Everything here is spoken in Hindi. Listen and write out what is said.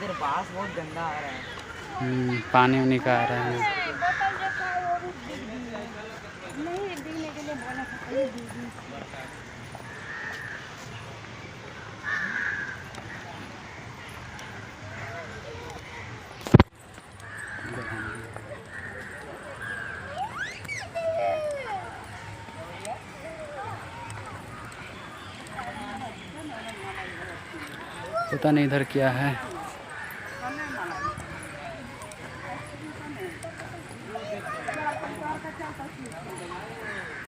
इधर बांस बहुत गंदा आ रहा है। पानी उनी का आ रहा है। बोतल रखा है वो भी बिक दी है। नहीं बिकने के लिए बोला था कहीं बिक दी। पता नहीं इधर क्या है।